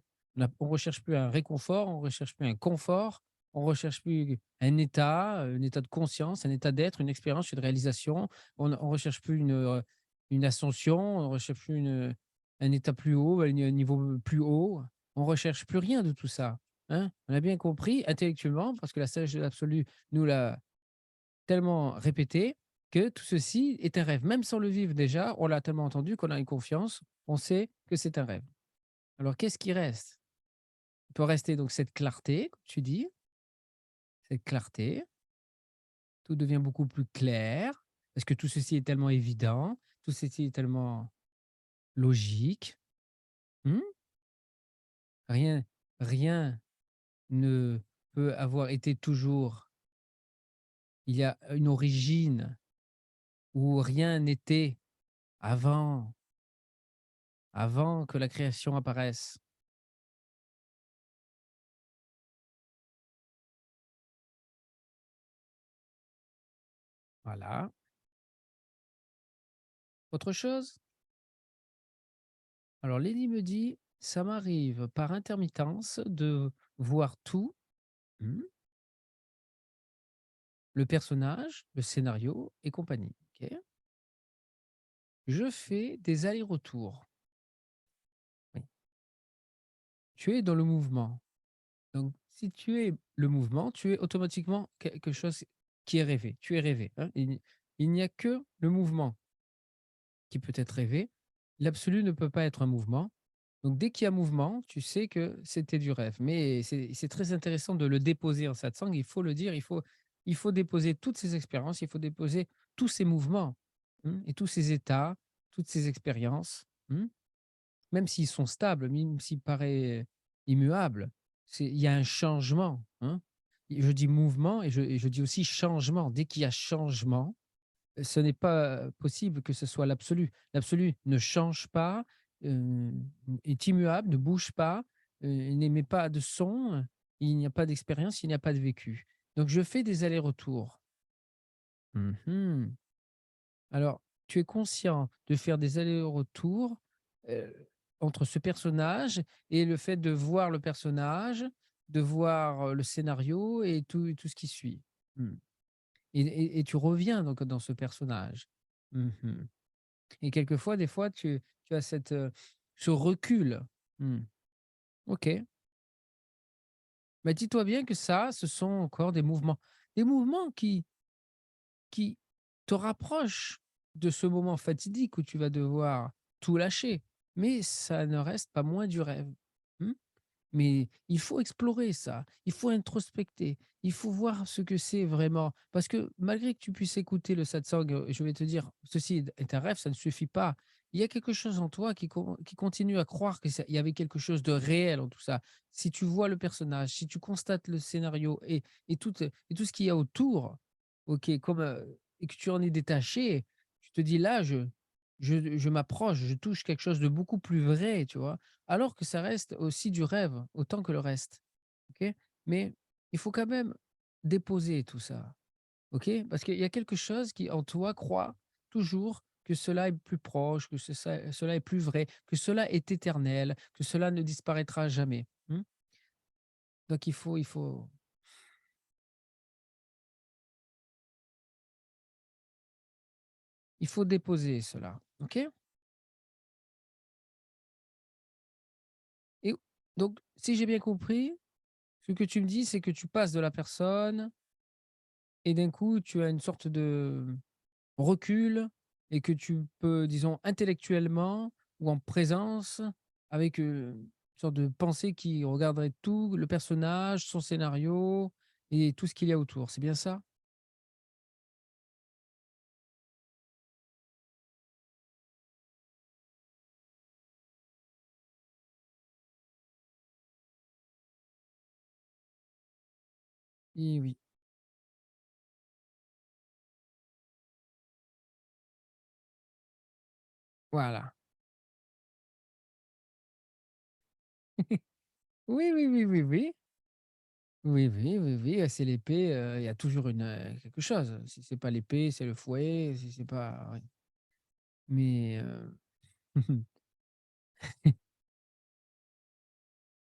On recherche plus un réconfort, on recherche plus un confort, on recherche plus un état de conscience, un état d'être, une expérience, une réalisation. On recherche plus une ascension, on recherche plus un état plus haut, un niveau plus haut. On recherche plus rien de tout ça, hein. On a bien compris intellectuellement, parce que la sagesse de l'absolu nous l'a tellement répété, que tout ceci est un rêve. Même sans le vivre déjà, on l'a tellement entendu qu'on a une confiance, on sait que c'est un rêve. Alors qu'est-ce qui reste? Il peut rester donc cette clarté, comme tu dis, cette clarté. Tout devient beaucoup plus clair, parce que tout ceci est tellement évident, tout ceci est tellement logique. Mmh? Rien rien ne peut avoir été toujours. Il y a une origine où rien n'était avant avant que la création apparaisse. Voilà. Autre chose? Alors Lady me dit: «Ça m'arrive par intermittence de voir tout, mmh, le personnage, le scénario et compagnie». OK. Je fais des allers-retours. Oui. Tu es dans le mouvement. Donc, si tu es le mouvement, tu es automatiquement quelque chose qui est rêvé. Tu es rêvé, hein. Il n'y a que le mouvement qui peut être rêvé. L'absolu ne peut pas être un mouvement. Donc, dès qu'il y a mouvement, tu sais que c'était du rêve. Mais c'est très intéressant de le déposer en satsang. Il faut le dire, il faut déposer toutes ces expériences, il faut déposer tous ces mouvements, et tous ces états, toutes ces expériences. Même s'ils sont stables, même s'ils paraissent immuables, il y a un changement, hein. Et je dis mouvement et je dis aussi changement. Dès qu'il y a changement, ce n'est pas possible que ce soit l'absolu. L'absolu ne change pas, euh, est immuable, ne bouge pas, n'émet pas de son, il n'y a pas d'expérience, il n'y a pas de vécu. Donc je fais des allers-retours. Mhm. Alors, tu es conscient de faire des allers-retours, heu, entre ce personnage et le fait de voir le personnage, de voir, le scénario et tout ce qui suit. Mmh. Et tu reviens donc dans ce personnage. Mmh. Et quelquefois, des fois, tu as ce recul. Mmh. OK. Mais dis-toi bien que ça, ce sont encore des mouvements qui te rapprochent de ce moment fatidique où tu vas devoir tout lâcher, mais ça ne reste pas moins du rêve. Mmh? Mais il faut explorer ça, il faut introspecter, il faut voir ce que c'est vraiment. Parce que malgré que tu puisses écouter le satsang, je vais te dire, ceci est un rêve, ça ne suffit pas. Il y a quelque chose en toi qui continue à croire qu'il y avait quelque chose de réel en tout ça. Si tu vois le personnage, si tu constates le scénario et tout ce qu'il y a autour, ok, et que tu en es détaché, tu te dis là, je m'approche, je touche quelque chose de beaucoup plus vrai, tu vois, alors que ça reste aussi du rêve, autant que le reste, OK? Mais il faut quand même déposer tout ça, OK? Parce qu'il y a quelque chose qui, en toi, croit toujours que cela est plus proche, que cela est plus vrai, que cela est éternel, que cela ne disparaîtra jamais, mmh? Donc il faut déposer cela, OK? Et donc si j'ai bien compris, ce que tu me dis, c'est que tu passes de la personne et d'un coup, tu as une sorte de recul et que tu peux, disons, intellectuellement ou en présence, avec, une sorte de pensée qui regarderait tout, le personnage, son scénario et tout ce qu'il y a autour. C'est bien ça? Et oui, voilà. Oui, oui, oui, oui, oui. Oui, oui, oui, oui, c'est l'épée, il y a toujours quelque chose. Si c'est pas l'épée, c'est le fouet, si c'est pas oui. Mais,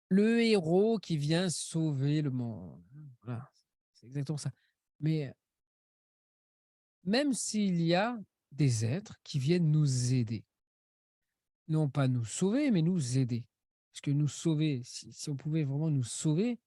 le héros qui vient sauver le monde. Voilà, c'est exactement ça. Mais même s'il y a des êtres qui viennent nous aider, non pas nous sauver, mais nous aider. Parce que nous sauver, si on pouvait vraiment nous sauver,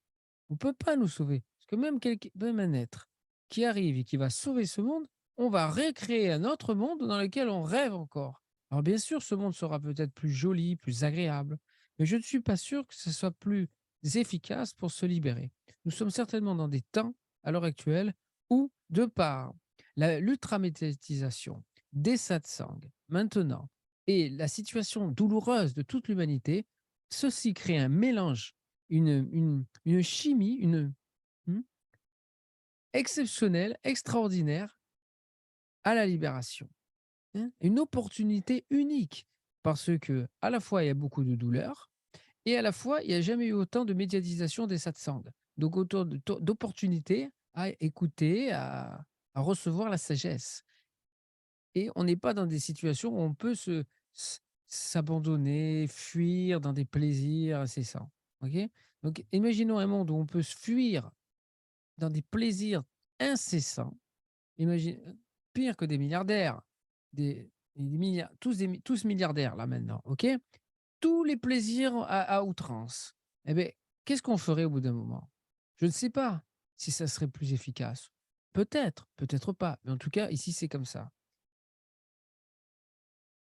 on ne peut pas nous sauver. Parce que même un être qui arrive et qui va sauver ce monde, on va recréer un autre monde dans lequel on rêve encore. Alors bien sûr, ce monde sera peut-être plus joli, plus agréable, mais je ne suis pas sûr que ce soit plus efficace pour se libérer. Nous sommes certainement dans des temps, à l'heure actuelle, où, de par l'ultramédiatisation des satsangs, maintenant, et la situation douloureuse de toute l'humanité, ceci crée un mélange, une chimie, mmh, exceptionnelle, extraordinaire à la libération, hein. Une opportunité unique parce que à la fois, il y a beaucoup de douleur et à la fois, il n'y a jamais eu autant de médiatisation des satsangs. Donc autant d'opportunités à écouter, à recevoir la sagesse. Et on n'est pas dans des situations où on peut s'abandonner, fuir dans des plaisirs incessants. OK? Donc imaginons un monde où on peut se fuir dans des plaisirs incessants. Imagine pire que des milliardaires, des milliards tous milliardaires là maintenant, OK? Tous les plaisirs à outrance. Eh beh, qu'est-ce qu'on ferait au bout d'un moment? Je ne sais pas si ça serait plus efficace. Peut-être, peut-être pas, mais en tout cas ici c'est comme ça.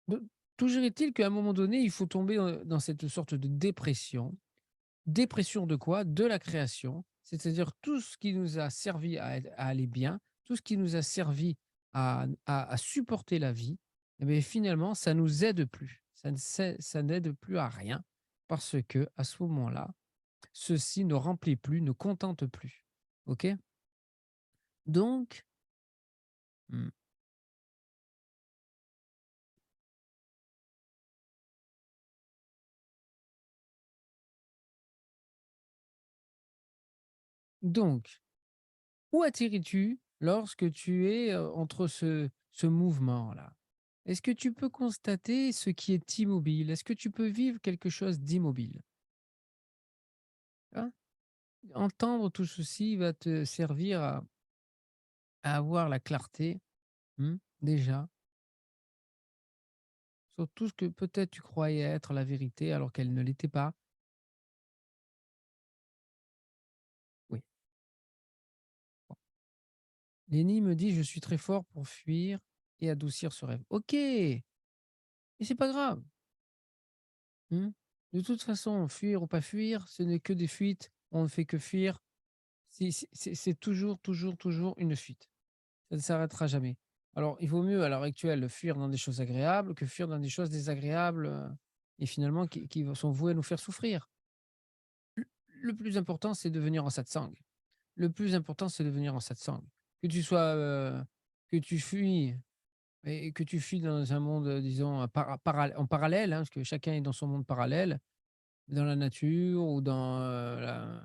De Toujours est-il qu'à un moment donné, il faut tomber, dans cette sorte de dépression. Dépression de quoi? De la création, c'est-à-dire tout ce qui nous a servi à aller bien, tout ce qui nous a servi à supporter la vie, et beh, finalement, ça nous aide plus. Ça n'aide plus à rien parce que à ce moment-là, ceci ne remplit plus, ne contente plus. OK? Donc mmh, donc où atterris-tu lorsque tu es, entre ce mouvement-là? Est-ce que tu peux constater ce qui est immobile? Est-ce que tu peux vivre quelque chose d'immobile? Hein? entendre tout ceci va te servir à avoir la clarté, déjà, sur tout ce que peut-être tu croyais être la vérité alors qu'elle ne l'était pas. Oui. Lenny me dit: «Je suis très fort pour fuir et adoucir ce rêve». OK, et c'est pas grave, mmh. De toute façon, fuir ou pas fuir, ce n'est que des fuites. On ne fait que fuir. C'est toujours, toujours, toujours une fuite. Ça ne s'arrêtera jamais. Alors, il vaut mieux, à l'heure actuelle, fuir dans des choses agréables que fuir dans des choses désagréables, et finalement qui sont vouées à nous faire souffrir. Le plus important, c'est de venir en satsang. Le plus important, c'est de venir en satsang. Que tu sois, que tu fuis et que tu fuis dans un monde, disons, en parallèle, hein, parce que chacun est dans son monde parallèle, dans la nature ou dans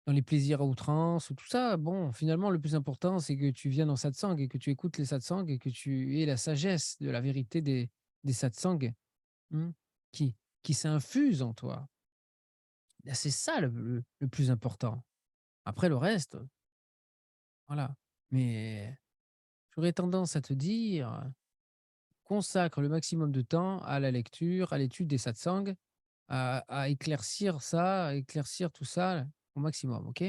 les plaisirs à outrance ou tout ça. Bon, finalement, le plus important, c'est que tu viennes en satsang et que tu écoutes les satsangs et que tu aies la sagesse de la vérité des satsangs, mmh, qui s'infuse en toi. Bah, c'est ça le plus important. Après le reste, voilà. Mais j'aurais tendance à te dire, consacre le maximum de temps à la lecture, à l'étude des satsangs, à éclaircir ça, à éclaircir tout ça au maximum, OK?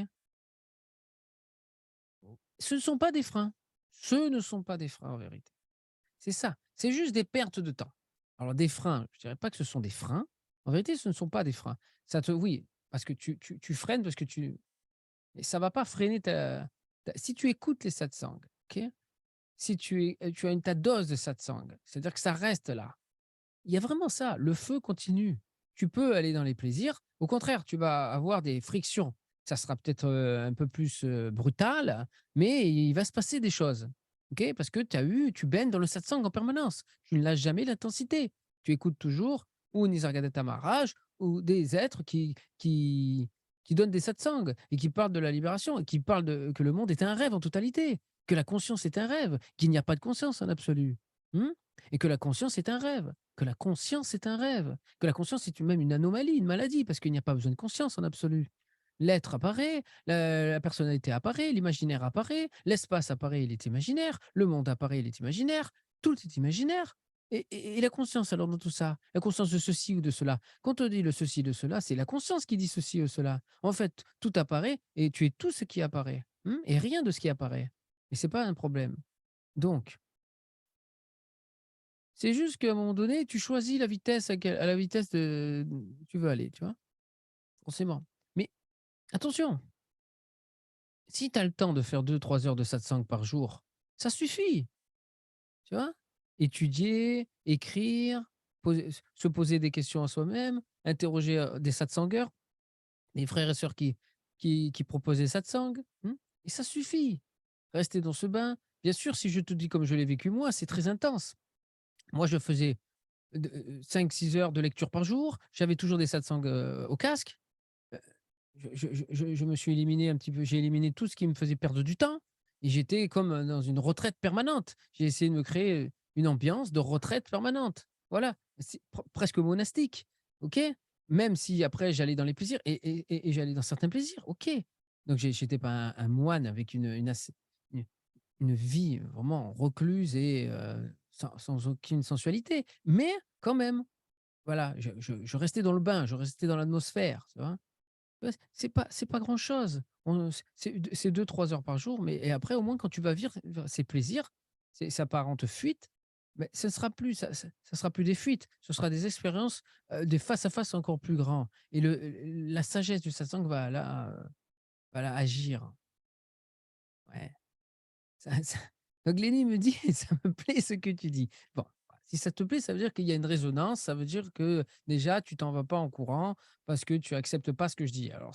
Ce ne sont pas des freins. Ce ne sont pas des freins en vérité. C'est ça, c'est juste des pertes de temps. Alors des freins, je dirais pas que ce sont des freins. En vérité, ce ne sont pas des freins. Ça te Oui, parce que tu freines parce que tu mais ça va pas freiner ta si tu écoutes les satsangs, OK? Si tu as ta dose de satsang, c'est-à-dire que ça reste là. Il y a vraiment ça, le feu continue. Tu peux aller dans les plaisirs, au contraire, tu vas avoir des frictions. Ça sera peut-être, un peu plus, brutal, mais il va se passer des choses. OK? Parce que tu baignes dans le satsang en permanence. Tu ne lâches jamais l'intensité. Tu écoutes toujours ou Nisargadatta Maharaj ou des êtres qui donnent des satsangs et qui parlent de la libération et qui parlent de que le monde est un rêve en totalité, que la conscience est un rêve, qu'il n'y a pas de conscience en absolu. Mmh? Et que la conscience est un rêve, que la conscience est un rêve, que la conscience est même une anomalie, une maladie, parce qu'il n'y a pas besoin de conscience en absolu. L'être apparaît, la personnalité apparaît, l'imaginaire apparaît, l'espace apparaît, il est imaginaire, le monde apparaît, il est imaginaire, tout est imaginaire. Et la conscience alors dans tout ça, la conscience de ceci ou de cela. Quand on dit le ceci de cela, c'est la conscience qui dit ceci ou cela. En fait, tout apparaît et tu es tout ce qui apparaît, et rien de ce qui apparaît. Et c'est pas un problème. Donc, c'est juste qu'à un moment donné, tu choisis la vitesse à la vitesse de tu veux aller, tu vois? Forcément. Mais attention, si tu as le temps de faire 2 3 heures de satsang par jour, ça suffit, tu vois? Étudier, écrire, se poser des questions à soi-même, interroger, des satsangers, des frères et sœurs qui proposent des satsangs, et ça suffit. Rester dans ce bain. Bien sûr, si je te dis comme je l'ai vécu moi, c'est très intense. Moi, je faisais 5-6 heures de lecture par jour. J'avais toujours des satsangs, au casque. Heu, je me suis éliminé un petit peu j'ai éliminé tout ce qui me faisait perdre du temps et j'étais comme, dans une retraite permanente. J'ai essayé de me créer, une ambiance de retraite permanente. Voilà, c'est presque monastique, OK? Même si après j'allais dans les plaisirs et j'allais dans certains plaisirs, OK. Donc j'étais pas un moine avec une une vie vraiment recluse et sans aucune sensualité, mais quand même, voilà, je restais dans le bain, je restais dans l'atmosphère, tu vois? Ouais, c'est pas grand-chose. C'est 2 3 heures par jour, mais et après au moins quand tu vas vivre ces plaisirs, ça part en fuite, mais ce ne sera plus ça sera plus des fuites, ce sera des expériences, des face à face encore plus grands et la sagesse du satsang va là agir. Ouais. Donc Lénie me dit: «Ça me plaît ce que tu dis». Bon, si ça te plaît, ça veut dire qu'il y a une résonance, ça veut dire que déjà tu t'en vas pas en courant parce que tu acceptes pas ce que je dis. Alors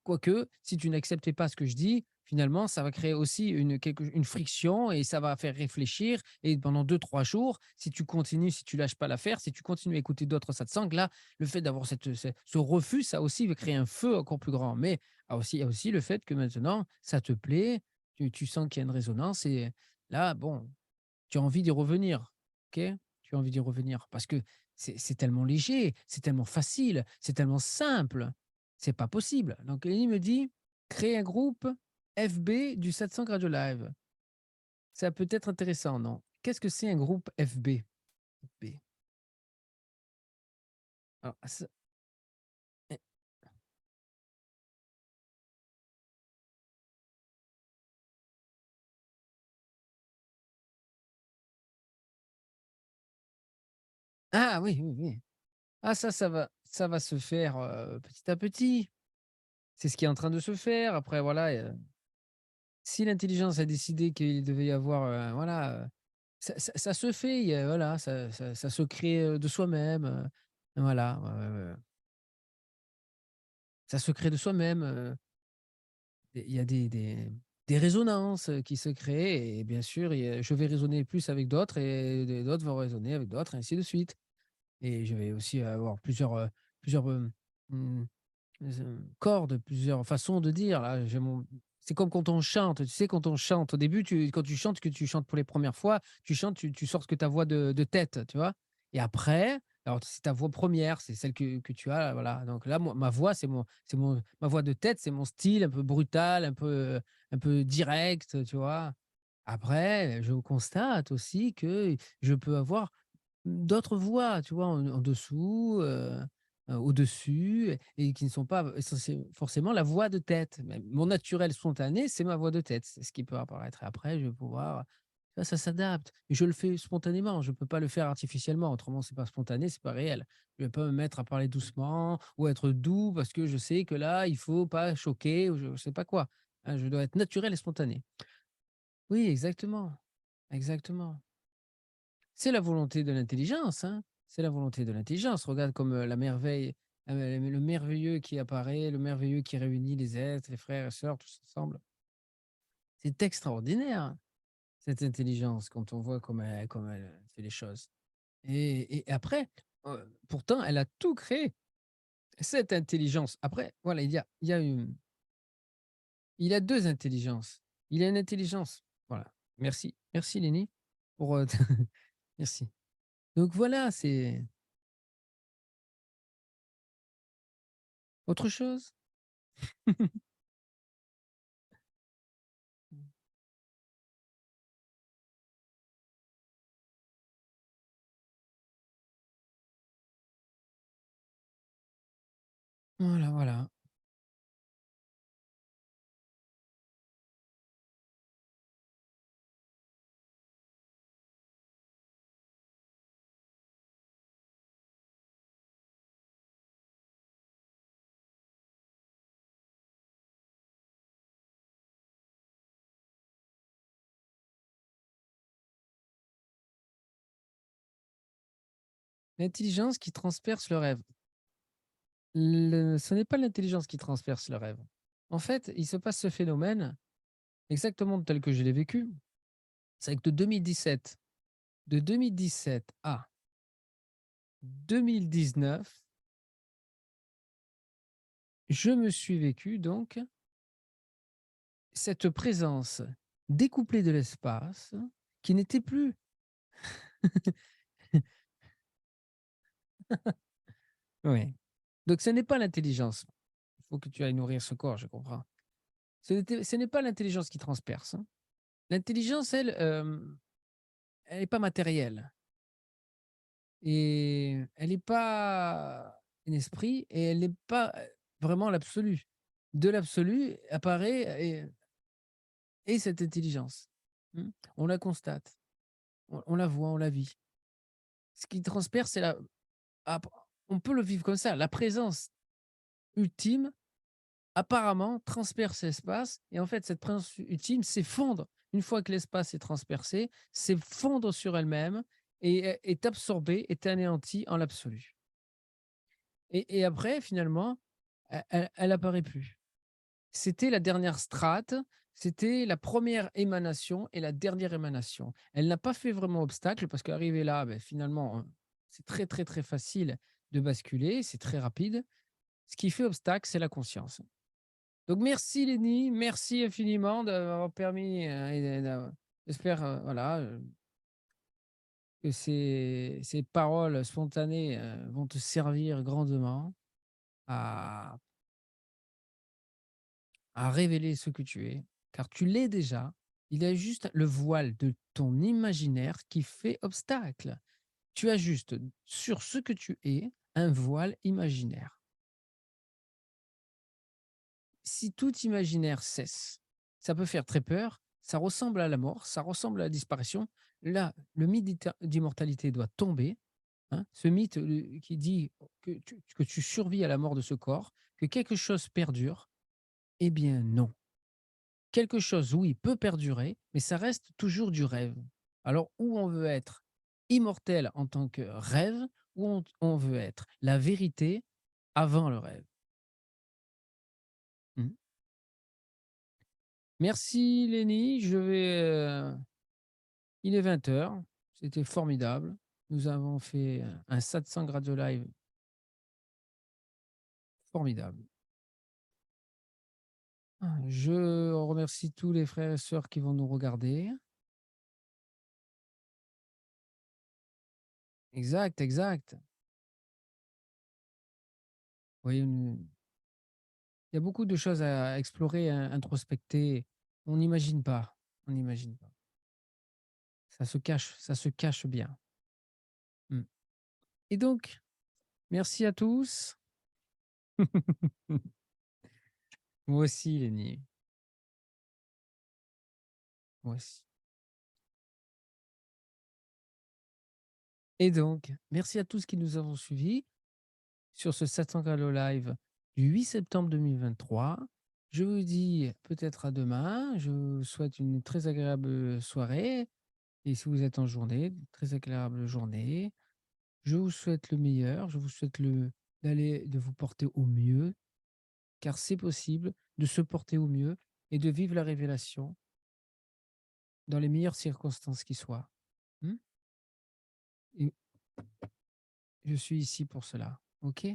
quoique, si tu n'acceptais pas ce que je dis, finalement, ça va créer aussi une friction et ça va faire réfléchir et pendant 2 3 jours, si tu continues, si tu lâches pas l'affaire, si tu continues à écouter d'autres satsangs, là, le fait d'avoir ce refus, ça aussi va créer un feu encore plus grand. Mais il y a aussi le fait que maintenant, ça te plaît, tu sens qu'il y a une résonance et là, bon, tu as envie d'y revenir, OK? Tu as envie d'y revenir parce que c'est tellement léger, c'est tellement facile, c'est tellement simple. C'est pas possible. Donc Lenny me dit: «Créer un groupe FB du 700 Radio Live. Ça peut être intéressant, non?» Qu'est-ce que c'est un groupe FB? FB. Alors ça eh ah oui, oui, oui. Ah ça va se faire, petit à petit. C'est ce qui est en train de se faire. Après voilà, si l'intelligence a décidé qu'il devait y avoir, voilà, ça se fait, il y a voilà, ça se crée, de soi-même, voilà, ouais, ouais, ouais. Ça se crée de soi-même, il y a des résonances, qui se créent et bien sûr, je vais résonner plus avec d'autres et d'autres vont résonner avec d'autres et ainsi de suite et je vais aussi avoir plusieurs, mmh cordes, plusieurs façons de dire. Là, j'ai mon c'est comme quand on chante, tu sais, quand on chante, au début, quand tu chantes, que tu chantes pour les premières fois, tu chantes, tu sors que ta voix de tête, tu vois? Et après, alors c'est ta voix première, c'est celle que tu as, voilà. Donc là, moi, ma voix, c'est mon ma voix de tête, c'est mon style un peu brutal, un peu direct, tu vois? Après, je constate aussi que je peux avoir d'autres voix, tu vois? En dessous, au-dessus et qui ne sont pas forcément la voix de tête. Mais mon naturel spontané, c'est ma voix de tête. C'est ce qui peut apparaître et après je vais pouvoir ça s'adapte. Et je le fais spontanément, je ne peux pas le faire artificiellement, autrement c'est pas spontané, c'est pas réel. Je vais pas me mettre à parler doucement ou être doux parce que je sais que là, il faut pas choquer ou je sais pas quoi. Hein, je dois être naturel et spontané. Oui, exactement, exactement. C'est la volonté de l'intelligence, hein. C'est la volonté de l'intelligence. Regarde comme, la merveille, le merveilleux qui apparaît, le merveilleux qui réunit les êtres, les frères et sœurs tous ensemble. C'est extraordinaire, cette intelligence quand on voit comme elle fait les choses et après, pourtant elle a tout créé, cette intelligence. Après voilà, il y a 2 intelligences. Il y a une intelligence voilà, merci, merci Léni pour, merci. Donc voilà, c'est autre chose? Voilà, voilà. L'intelligence qui transperce le rêve. Ce n'est pas l'intelligence qui transperce le rêve. En fait, il se passe ce phénomène exactement tel que je l'ai vécu. C'est que de 2017 à 2019, je me suis vécu donc cette présence découplée de l'espace qui n'était plus oui. Donc ce n'est pas l'intelligence. Il faut que tu ailles nourrir ce corps, je comprends. Ce n'est pas l'intelligence qui transperce, hein. L'intelligence, elle, elle est pas matérielle et elle est pas un esprit et elle n'est pas, vraiment l'absolu. De l'absolu apparaît et cette intelligence. Mmh. On la constate, on la voit, on la vit. Ce qui transperce, c'est la ap on peut le vivre comme ça, la présence ultime, apparemment, transperce l'espace et en fait, cette présence ultime s'effondre. Une fois que l'espace est transpercé, s'effondre sur elle-même et est absorbée, est anéantie en l'absolu. Et après, finalement, elle apparaît plus. C'était la dernière strate, c'était la première émanation et la dernière émanation. Elle n'a pas fait vraiment obstacle parce qu'arrivé là, beh, finalement, c'est très, très, très facile de basculer, c'est très rapide. Ce qui fait obstacle, c'est la conscience. Donc merci Léni, merci infiniment de m'avoir permis, et j'espère, voilà, que ces paroles spontanées, vont te servir grandement à à révéler ce que tu es, car tu l'es déjà. Il y a juste le voile de ton imaginaire qui fait obstacle. Tu as juste sur ce que tu es un voile imaginaire. Si tout imaginaire cesse, ça peut faire très peur, ça ressemble à la mort, ça ressemble à la disparition. Là, le mythe d'immortalité doit tomber, hein. Ce mythe qui dit que tu survis à la mort de ce corps, que quelque chose perdure, eh bien non. Quelque chose, oui, peut perdurer, mais ça reste toujours du rêve. Alors, où on veut être immortel en tant que rêve, ou on veut être la vérité avant le rêve. Mm. Merci Lénie, il est 20 heures, c'était formidable. Nous avons fait un 700 Radio Live formidable. Je remercie tous les frères et sœurs qui vont nous regarder. Exact, exact. Oui, il y a beaucoup de choses à explorer, à introspecter. On n'imagine pas, on n'imagine pas. Ça se cache bien. Mm. Et donc, merci à tous. Moi aussi, Lenny. Moi aussi. Et donc, merci à tous qui nous avons suivis sur ce 700 Gallo Live du 8 septembre 2023. Je vous dis peut-être à demain. Je vous souhaite une très agréable soirée. Et si vous êtes en journée, très agréable journée. Je vous souhaite le meilleur. Je vous souhaite de vous porter au mieux, car c'est possible de se porter au mieux et de vivre la révélation dans les meilleures circonstances qui soient. Hmm. Et je suis ici pour cela. OK?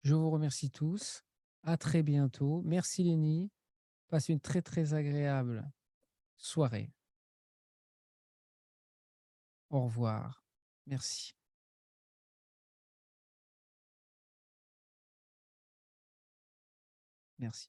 Je vous remercie tous. À très bientôt. Merci Lénie. Passe une très très agréable soirée. Au revoir. Merci. Merci.